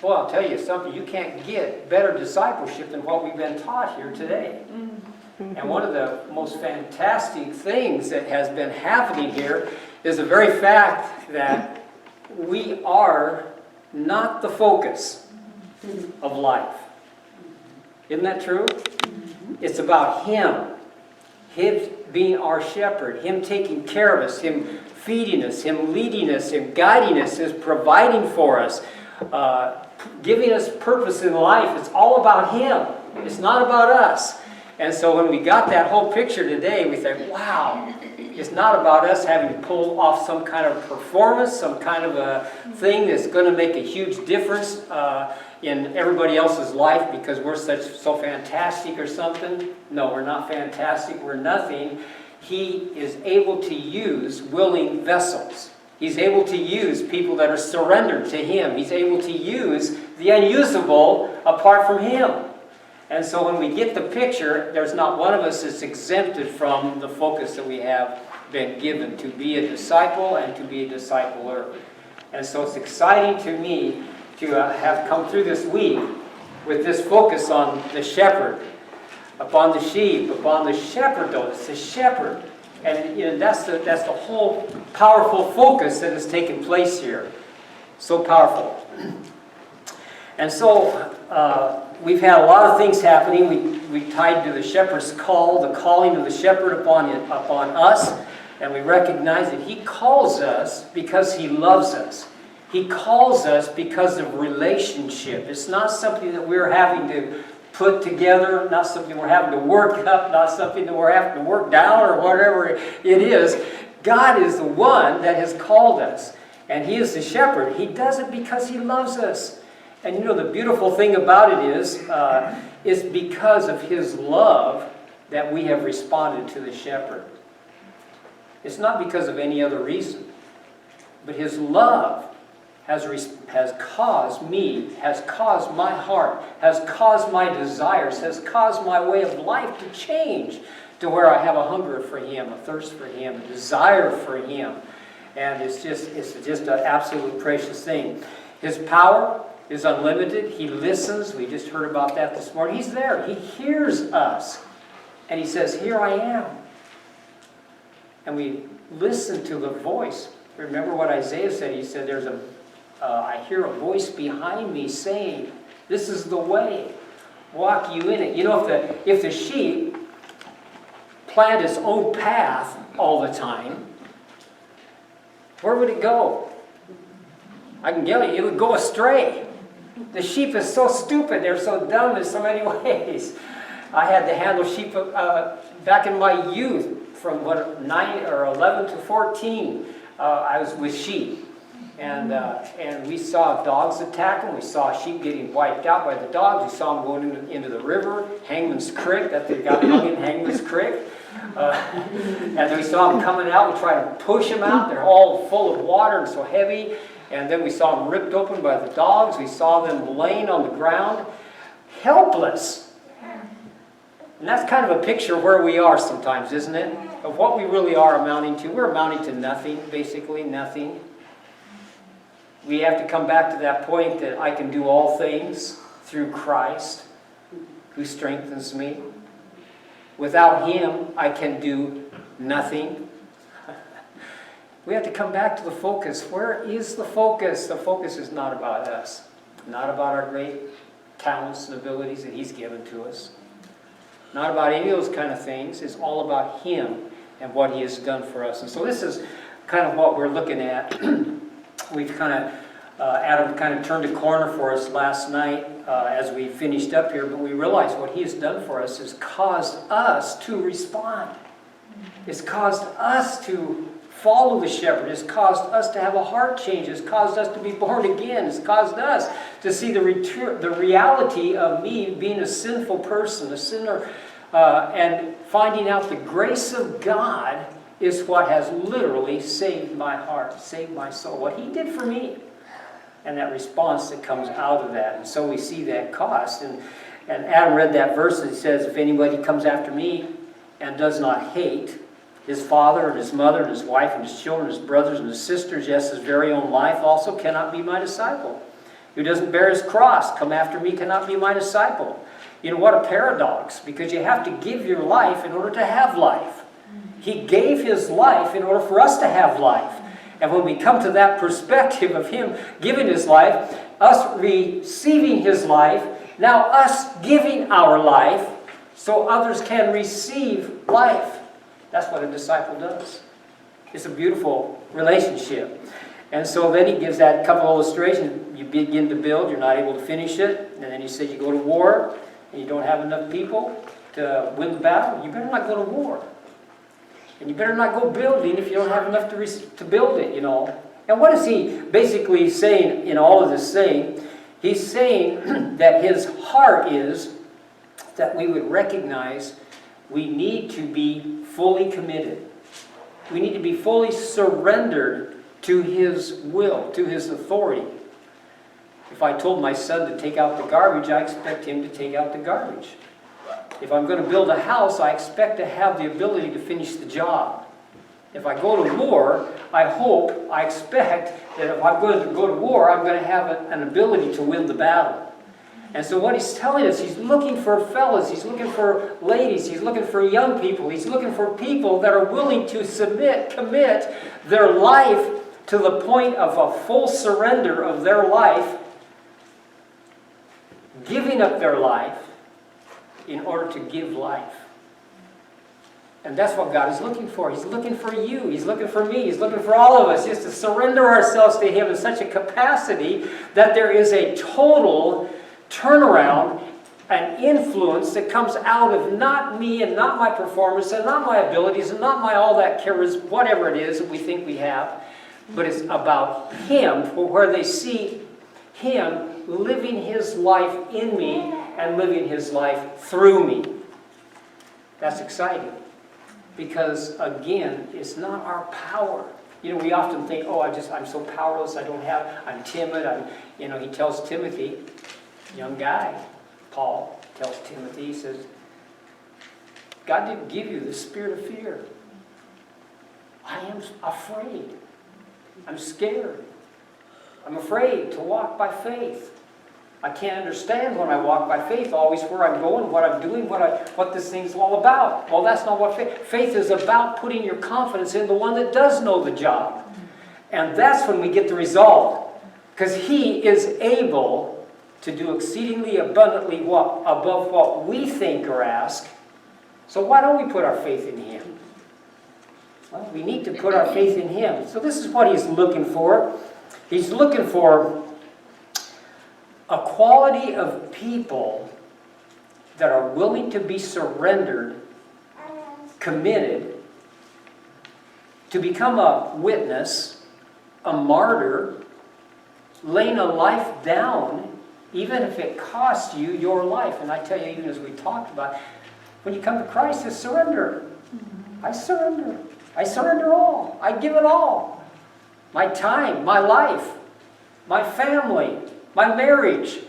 Well, I'll tell you something, you can't get better discipleship than what we've been taught here today. And one of the most fantastic things that has been happening here is the very fact that we are not the focus of life. Isn't that true? It's about Him. Him being our shepherd. Him taking care of us. Him feeding us. Him leading us. Him guiding us. Him providing for us. Giving us purpose in life. It's all about Him. It's not about us. And so when we got that whole picture today, we think, wow, it's not about us having to pull off some kind of performance, some kind of a thing that's going to make a huge difference in everybody else's life because we're so fantastic or something. No, we're not fantastic. We're nothing. He is able to use willing vessels. He's able to use people that are surrendered to Him. He's able to use the unusable apart from Him. And so when we get the picture, there's not one of us that's exempted from the focus that we have been given to be a disciple and to be a discipler. And so it's exciting to me to have come through this week with this focus on the shepherd, upon the sheep, upon the shepherd though. It's the shepherd. And that's the whole powerful focus that has taken place here. So powerful. And so we've had a lot of things happening. We tied to the shepherd's call, the calling of the shepherd upon us. And we recognize that He calls us because He loves us. He calls us because of relationship. It's not something that we're having to put together, not something we're having to work up, not something that we're having to work down or whatever it is. God is the one that has called us. And He is the shepherd. He does it because He loves us. And you know, the beautiful thing about it is because of His love that we have responded to the shepherd. It's not because of any other reason. But His love has caused me, has caused my heart, has caused my desires, has caused my way of life to change to where I have a hunger for Him, a thirst for Him, a desire for Him. And it's just an absolute precious thing. His power is unlimited. He listens. We just heard about that this morning. He's there. He hears us. And He says, here I am. And we listen to the voice. Remember what Isaiah said. He said, I hear a voice behind me saying, this is the way. Walk you in it. You know, if the sheep planned its own path all the time, where would it go? I can tell you, it would go astray. The sheep is so stupid. They're so dumb in so many ways. I had to handle sheep back in my youth from 9 or 11 to 14. I was with sheep. And we saw dogs attack them. We saw sheep getting wiped out by the dogs. We saw them going into the river, Hangman's Creek, that they got hung in Hangman's Creek. And we saw them coming out. We tried to push them out. They're all full of water and so heavy. And then we saw them ripped open by the dogs. We saw them laying on the ground, helpless. And that's kind of a picture of where we are sometimes, isn't it? Of what we really are amounting to. We're amounting to nothing, basically nothing. We have to come back to that point that I can do all things through Christ who strengthens me. Without Him, I can do nothing. We have to come back to the focus. Where is the focus? The focus is not about us. Not about our great talents and abilities that He's given to us. Not about any of those kind of things. It's all about Him and what He has done for us. And so this is kind of what we're looking at. We've kind of, Adam kind of turned a corner for us last night as we finished up here, but we realized what He has done for us has caused us to respond. It's caused us to follow the shepherd. It's caused us to have a heart change. It's caused us to be born again. It's caused us to see the reality of me being a sinful person, a sinner, and finding out the grace of God is what has literally saved my heart, saved my soul, what He did for me. And that response that comes out of that. And so we see that cost. And Adam read that verse that says, if anybody comes after me and does not hate his father and his mother and his wife and his children, his brothers and his sisters, yes, his very own life also, cannot be my disciple. Who doesn't bear his cross, come after me, cannot be my disciple. You know, what a paradox, because you have to give your life in order to have life. He gave his life in order for us to have life. And when we come to that perspective of him giving his life, us receiving his life, now us giving our life so others can receive life. That's what a disciple does. It's a beautiful relationship. And so then he gives that couple illustrations. You begin to build, you're not able to finish it. And then he said you go to war and you don't have enough people to win the battle. You better not go to war. And you better not go building if you don't have enough to build it, you know. And what is he basically saying in all of this saying? He's saying that his heart is that we would recognize we need to be fully committed. We need to be fully surrendered to his will, to his authority. If I told my son to take out the garbage, I expect him to take out the garbage. If I'm going to build a house, I expect to have the ability to finish the job. If I go to war, I expect that if I'm going to go to war, I'm going to have an ability to win the battle. And so what he's telling us, he's looking for fellas, he's looking for ladies, he's looking for young people, he's looking for people that are willing to commit their life to the point of a full surrender of their life, giving up their life in order to give life. And that's what God is looking for. He's looking for you. He's looking for me. He's looking for all of us, just to surrender ourselves to him in such a capacity that there is a total turnaround and influence that comes out of not me and not my performance and not my abilities and not my all that charisma, whatever it is that we think we have, but it's about him, where they see him living his life in me and living his life through me. That's exciting. Because, again, it's not our power. You know, we often think, oh, I'm so powerless, I'm timid. He tells Timothy, young guy, Paul tells Timothy, he says, God didn't give you the spirit of fear. I am afraid. I'm scared. I'm afraid to walk by faith. I can't understand when I walk by faith always where I'm going, what I'm doing, what this thing's all about. Well, that's not what faith is about, putting your confidence in the one that does know the job. And that's when we get the result. Because he is able to do exceedingly abundantly above what we think or ask. So why don't we put our faith in him? Well, we need to put our faith in him. So this is what he's looking for. He's looking for a quality of people that are willing to be surrendered, committed, to become a witness, a martyr, laying a life down, even if it costs you your life. And I tell you, even as we talked about, when you come to Christ, it's surrender. I surrender. I surrender all. I give it all. My time, my life, my family, my marriage,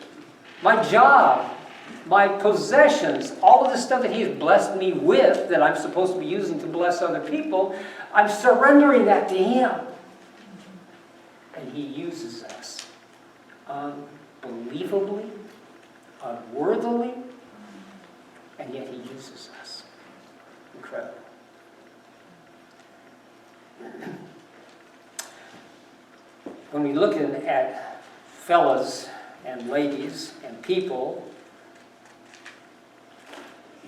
my job, my possessions, all of the stuff that he's blessed me with that I'm supposed to be using to bless other people, I'm surrendering that to him. And he uses us unbelievably, unworthily, and yet he uses us. Incredible. When we look at fellas and ladies and people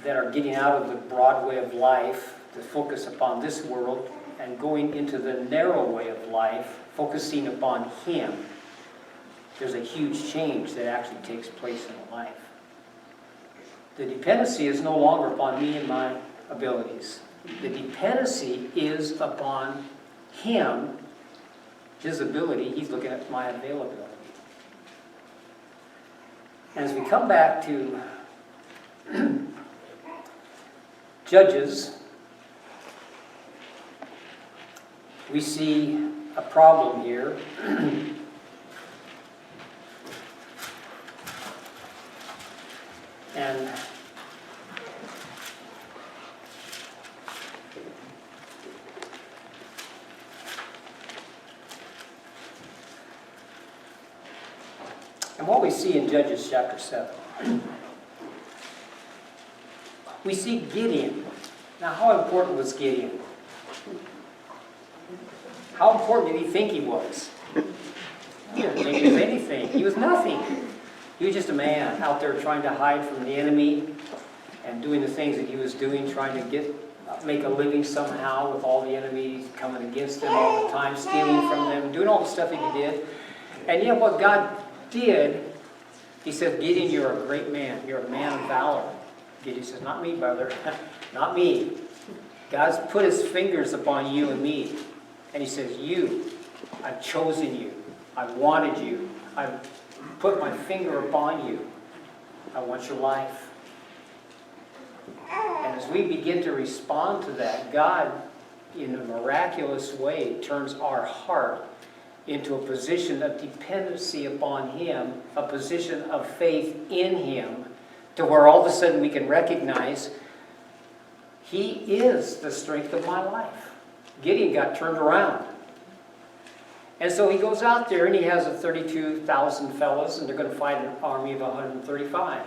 that are getting out of the broad way of life to focus upon this world and going into the narrow way of life, focusing upon him, there's a huge change that actually takes place in life. The dependency is no longer upon me and my abilities. The dependency is upon him, his ability. He's looking at my availability. And as we come back to Judges, we see a problem here. And And what we see in Judges chapter 7, we see Gideon. Now, how important was Gideon? How important did he think he was? He didn't think he was anything. He was nothing. He was just a man out there trying to hide from the enemy and doing the things that he was doing, trying to make a living somehow with all the enemies coming against him all the time, stealing from them, doing all the stuff that he did. And yet what God did, he said, Gideon, you're a great man. You're a man of valor. Gideon says, not me, brother. Not me. God's put his fingers upon you and me. And he says, I've chosen you. I've wanted you. I've put my finger upon you. I want your life. And as we begin to respond to that, God, in a miraculous way, turns our heart into a position of dependency upon him, a position of faith in him, to where all of a sudden we can recognize he is the strength of my life. Gideon got turned around. And so he goes out there and he has 32,000 fellows, and they're going to fight an army of 135.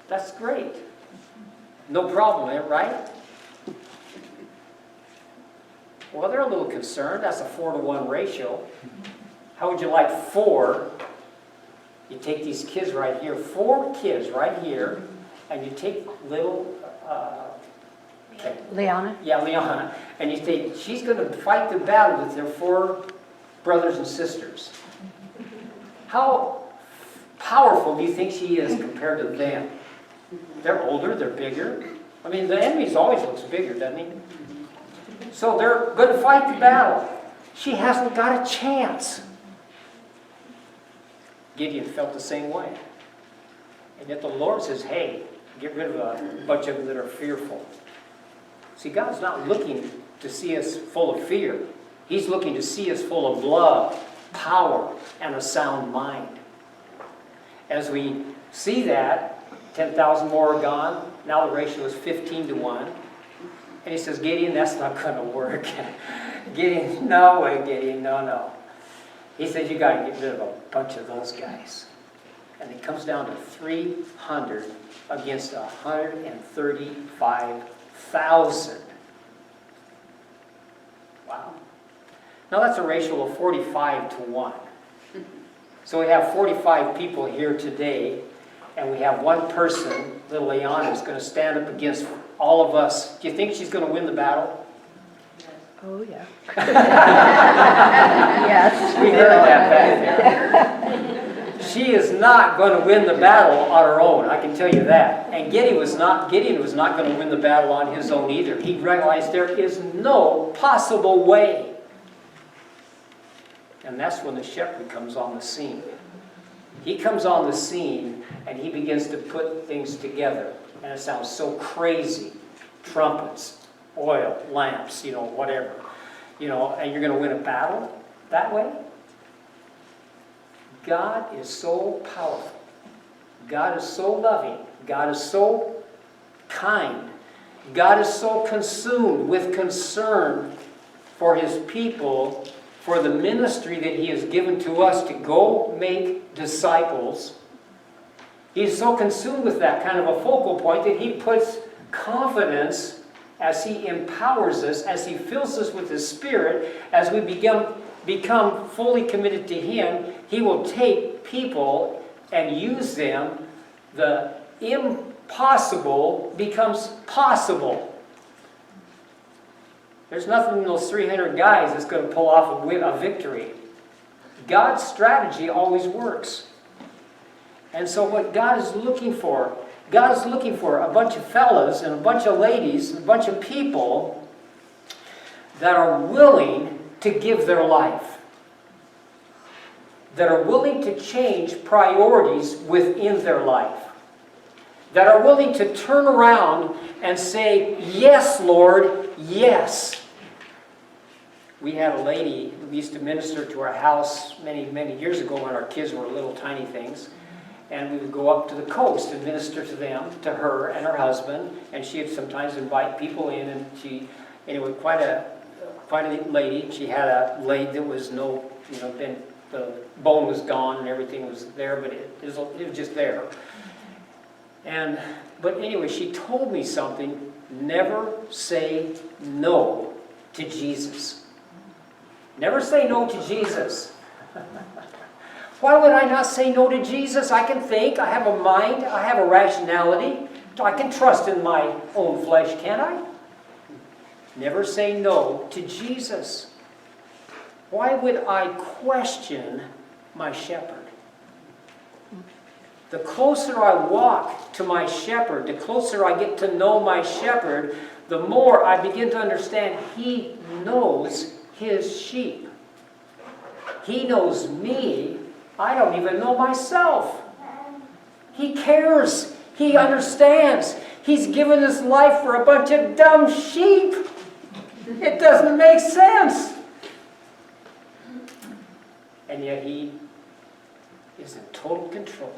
That's great. No problem, right? Well, they're a little concerned. That's a 4-to-1 ratio. How would you like 4? You take these kids right here, 4 kids right here, and you take little... Liana? Yeah, Liana. And you think, she's going to fight the battle with her 4 brothers and sisters. How powerful do you think she is compared to them? They're older, they're bigger. I mean, the enemy always looks bigger, doesn't he? So they're going to fight the battle. She hasn't got a chance. Gideon felt the same way. And yet the Lord says, hey, get rid of a bunch of them that are fearful. See, God's not looking to see us full of fear. He's looking to see us full of love, power, and a sound mind. As we see that, 10,000 more are gone. Now the ratio is 15-to-1. And he says, Gideon, that's not going to work. Gideon, no way, Gideon, no. He says, you got to get rid of a bunch of those guys. And it comes down to 300 against 135,000. Wow. Now that's a ratio of 45-to-1. So we have 45 people here today, and we have one person, little Liana, is going to stand up against all of us. Do you think she's going to win the battle? Oh, yeah. Yes. We heard that back there. She is not going to win the battle on her own, I can tell you that. And Gideon was not going to win the battle on his own either. He realized there is no possible way. And that's when the shepherd comes on the scene. He comes on the scene and he begins to put things together. And it sounds so crazy. Trumpets, oil, lamps, whatever. And you're going to win a battle that way? God is so powerful. God is so loving. God is so kind. God is so consumed with concern for his people, for the ministry that he has given to us to go make disciples. He's so consumed with that kind of a focal point that he puts confidence as he empowers us, as he fills us with his Spirit, as we become fully committed to him. He will take people and use them. The impossible becomes possible. There's nothing in those 300 guys that's going to pull off a victory. God's strategy always works. And so what God is looking for a bunch of fellas and a bunch of ladies and a bunch of people that are willing to give their life, that are willing to change priorities within their life, that are willing to turn around and say, yes, Lord, yes. We had a lady who used to minister to our house many, many years ago when our kids were little tiny things. And we would go up to the coast and minister to them, to her and her husband. And she would sometimes invite people in. And anyway, quite a lady. She had a leg that was been the bone was gone and everything was there, but it was just there. But anyway, she told me something: never say no to Jesus. Never say no to Jesus. Why would I not say no to Jesus? I can think, I have a mind, I have a rationality. I can trust in my own flesh, can't I? Never say no to Jesus. Why would I question my shepherd? The closer I walk to my shepherd, the closer I get to know my shepherd, the more I begin to understand he knows his sheep. He knows me. I don't even know myself. He cares. He understands. He's given his life for a bunch of dumb sheep. It doesn't make sense. And yet he is in total control.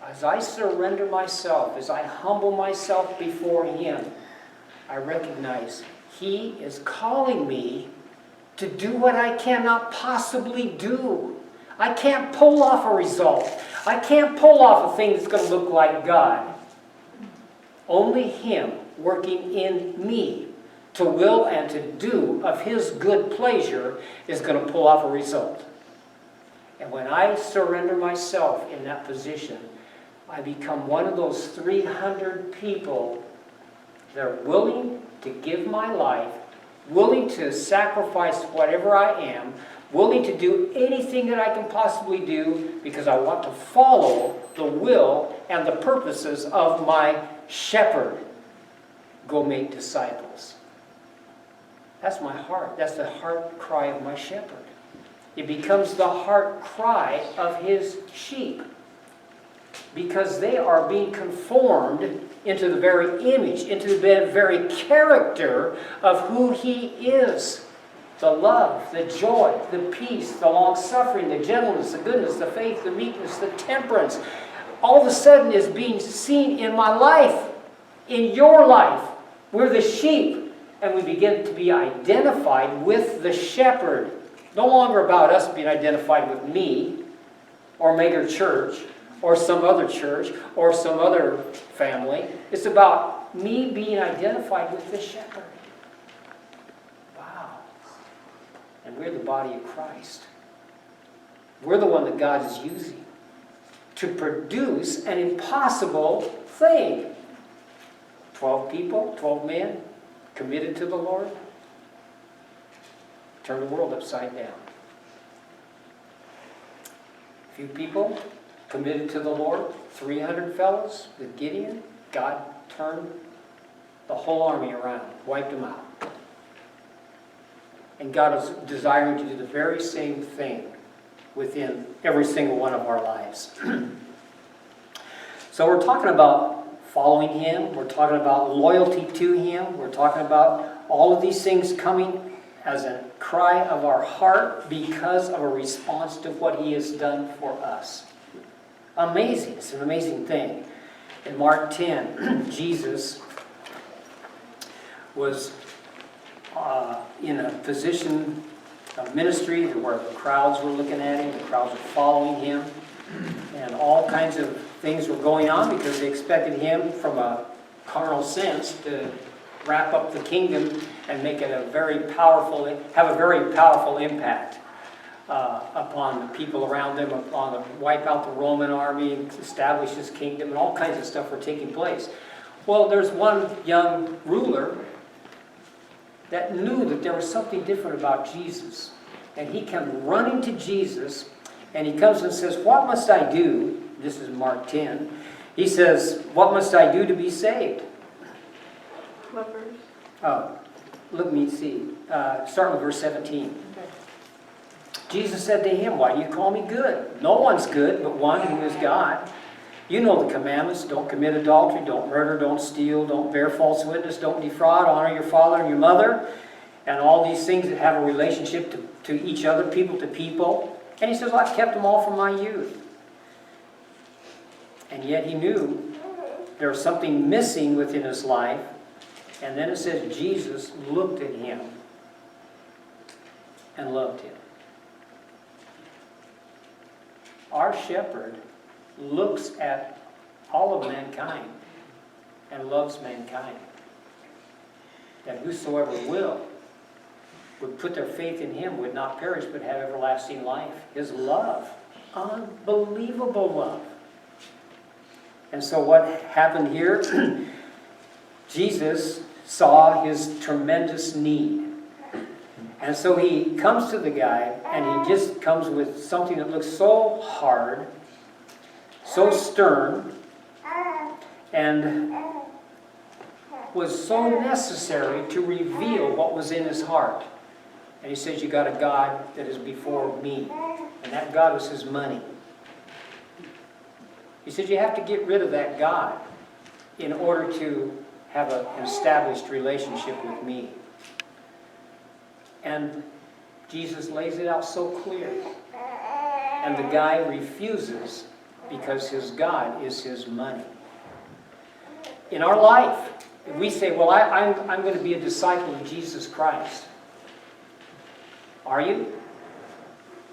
As I surrender myself, as I humble myself before him, I recognize he is calling me to do what I cannot possibly do. I can't pull off a result. I can't pull off a thing that's going to look like God. Only him working in me to will and to do of his good pleasure is going to pull off a result. And when I surrender myself in that position, I become one of those 300 people that are willing to give my life, willing to sacrifice whatever I am, willing to do anything that I can possibly do because I want to follow the will and the purposes of my shepherd. Go make disciples. That's my heart. That's the heart cry of my shepherd. It becomes the heart cry of his sheep because they are being conformed into the very image, into the very character of who he is. The love, the joy, the peace, the long-suffering, the gentleness, the goodness, the faith, the meekness, the temperance, all of a sudden is being seen in my life, in your life. We're the sheep, and we begin to be identified with the shepherd. No longer about us being identified with me, or Maker Church, or some other church, or some other family. It's about me being identified with the shepherd. Wow. And we're the body of Christ. We're the one that God is using to produce an impossible thing. 12 people, 12 men, committed to the Lord. Turn the world upside down. A few people committed to the Lord, 300 fellows with Gideon. God turned the whole army around, wiped them out. And God is desiring to do the very same thing within every single one of our lives. So we're talking about following him. We're talking about loyalty to him. We're talking about all of these things coming as a cry of our heart because of a response to what he has done for us. Amazing. It's an amazing thing. In Mark 10, Jesus was in a position of ministry where the crowds were looking at him, the crowds were following him, and all kinds of things were going on because they expected him, from a carnal sense, to wrap up the kingdom and make it have a very powerful impact upon the people around them, wipe out the Roman army, establish his kingdom, and all kinds of stuff were taking place. Well, there's one young ruler that knew that there was something different about Jesus. And he came running to Jesus, and he comes and says, "What must I do?" This is Mark 10. He says, "What must I do to be saved?" What verse? Oh, let me see. Start with verse 17. Okay. Jesus said to him, "Why do you call me good? No one's good but one, who is God. You know the commandments: don't commit adultery, don't murder, don't steal, don't bear false witness, don't defraud, honor your father and your mother," and all these things that have a relationship to each other, people to people. And he says, "I've kept them all from my youth." And yet he knew there was something missing within his life. And then it says Jesus looked at him and loved him. our shepherd looks at all of mankind and loves mankind. That whosoever would put their faith in him would not perish but have everlasting life. His love, unbelievable love. And so what happened here? Jesus saw his tremendous need. And so he comes to the guy, and he just comes with something that looks so hard, so stern, and was so necessary to reveal what was in his heart. And he says, you got a God that is before me. And that God was his money. He says, you have to get rid of that God in order to have an established relationship with me. And Jesus lays it out so clear. And the guy refuses because his God is his money. In our life, if we say, well, I'm going to be a disciple of Jesus Christ. Are you?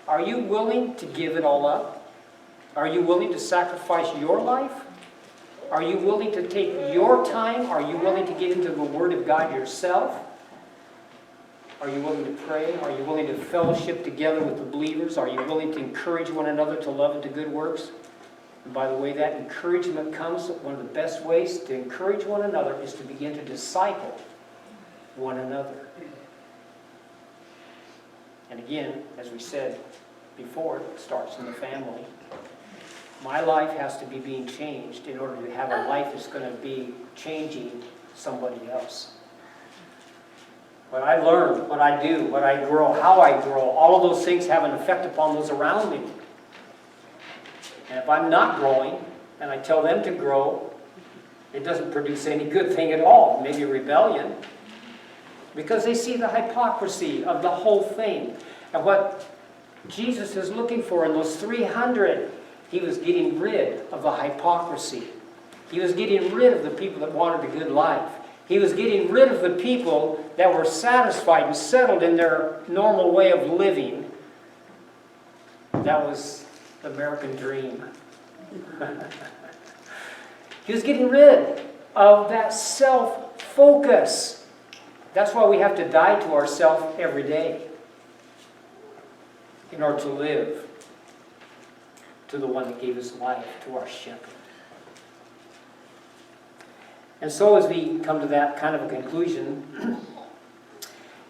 Are you willing to give it all up? Are you willing to sacrifice your life? Are you willing to take your time? Are you willing to get into the Word of God yourself? Are you willing to pray? Are you willing to fellowship together with the believers? Are you willing to encourage one another to love and to good works? And by the way, that encouragement comes, one of the best ways to encourage one another is to begin to disciple one another. And again, as we said before, it starts in the family. My life has to be being changed in order to have a life that's going to be changing somebody else. What I learn, what I do, what I grow, how I grow, all of those things have an effect upon those around me. And if I'm not growing, and I tell them to grow, it doesn't produce any good thing at all, maybe rebellion. Because they see the hypocrisy of the whole thing. And what Jesus is looking for in those 300, he was getting rid of the hypocrisy. He was getting rid of the people that wanted a good life. He was getting rid of the people that were satisfied and settled in their normal way of living. That was the American dream. He was getting rid of that self-focus. That's why we have to die to ourselves every day in order to live to the one that gave us life, to our shepherd. And so as we come to that kind of a conclusion,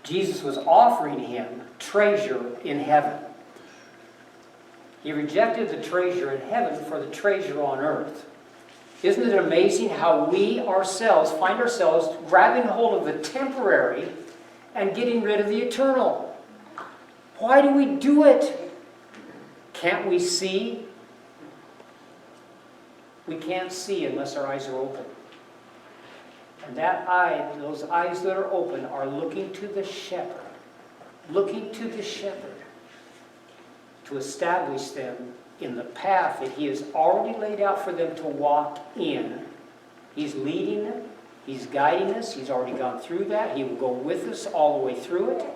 Jesus was offering him treasure in heaven. He rejected the treasure in heaven for the treasure on earth. Isn't it amazing how we ourselves find ourselves grabbing hold of the temporary and getting rid of the eternal? Why do we do it? Can't we see? We can't see unless our eyes are open. And that eye, those eyes that are open, are looking to the shepherd. Looking to the shepherd to establish them in the path that he has already laid out for them to walk in. He's leading them. He's guiding us. He's already gone through that. He will go with us all the way through it.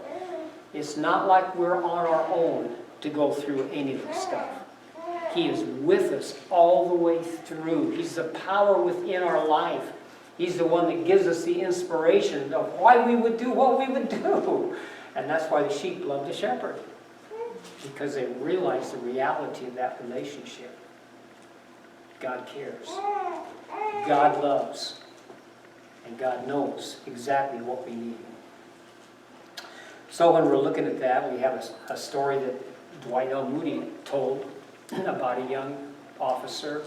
It's not like we're on our own to go through any of this stuff. He is with us all the way through. He's the power within our life. He's the one that gives us the inspiration of why we would do what we would do. And that's why the sheep love the shepherd. Because they realize the reality of that relationship. God cares. God loves. And God knows exactly what we need. So when we're looking at that, we have a story that Dwight L. Moody told about a young officer,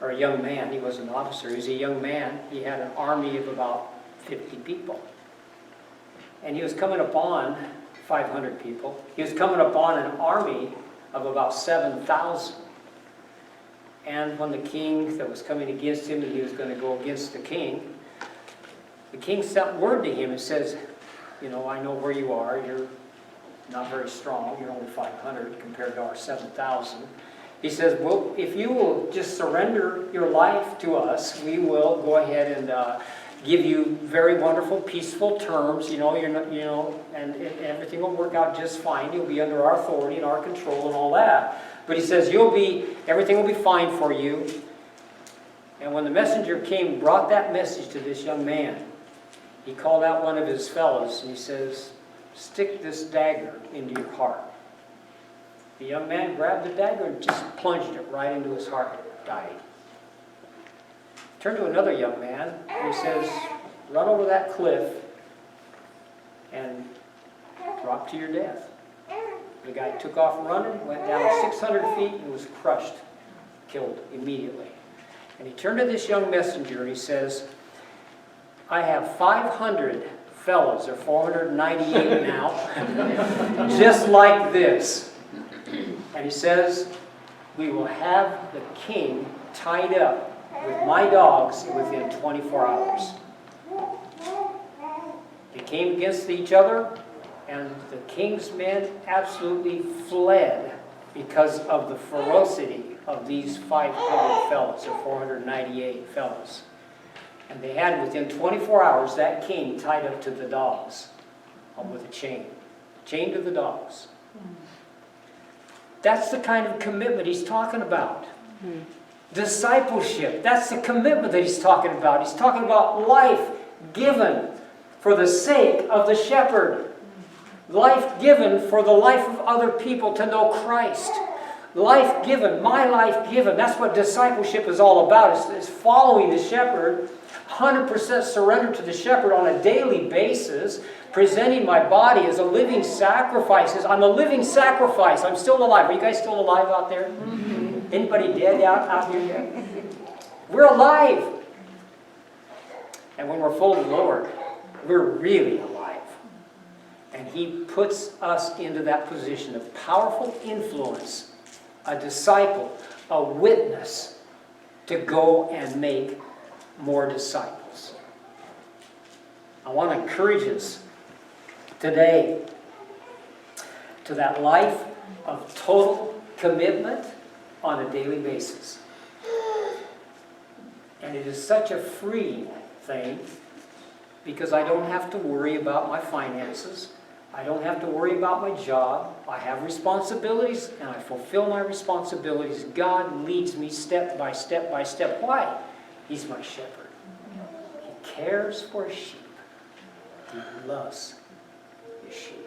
or a young man. He was an officer. He was a young man. He had an army of about 50 people. And he was coming upon 500 people. He was coming upon an army of about 7,000. And when the king that was coming against him, and he was going to go against the king sent word to him and says, you know, I know where you are. You're not very strong. You're only 500 compared to our 7,000. He says, well, if you will just surrender your life to us, we will go ahead and give you very wonderful, peaceful terms, you're not, and everything will work out just fine. You'll be under our authority and our control and all that. But he says, everything will be fine for you. And when the messenger came, brought that message to this young man, he called out one of his fellows and he says, stick this dagger into your heart. The young man grabbed the dagger and just plunged it right into his heart and died. Turned to another young man and he says, run over that cliff and drop to your death. The guy took off running, went down 600 feet and was crushed, killed immediately. And he turned to this young messenger and he says, I have 500 fellows, or 498 now, just like this. And he says, we will have the king tied up with my dogs within 24 hours. They came against each other, and the king's men absolutely fled because of the ferocity of these 500 fellows, or 498 fellows. And they had, within 24 hours, that king tied up to the dogs with a chain. Chained to the dogs. That's the kind of commitment he's talking about. Discipleship. That's the commitment that he's talking about. He's talking about life given for the sake of the shepherd. Life given for the life of other people to know Christ. Life given, my life given. That's what discipleship is all about. It's following the shepherd, 100% surrender to the shepherd on a daily basis, presenting my body as a living sacrifice. I'm a living sacrifice. I'm still alive. Are you guys still alive out there? Anybody dead out here yet? We're alive. And when we're full of the Lord, we're really alive. And he puts us into that position of powerful influence, a disciple, a witness, to go and make more disciples. I want to encourage us today to that life of total commitment on a daily basis. And it is such a freeing thing because I don't have to worry about my finances. I don't have to worry about my job. I have responsibilities and I fulfill my responsibilities. God leads me step by step by step. Why? He's my shepherd. He cares for his sheep. He loves his sheep.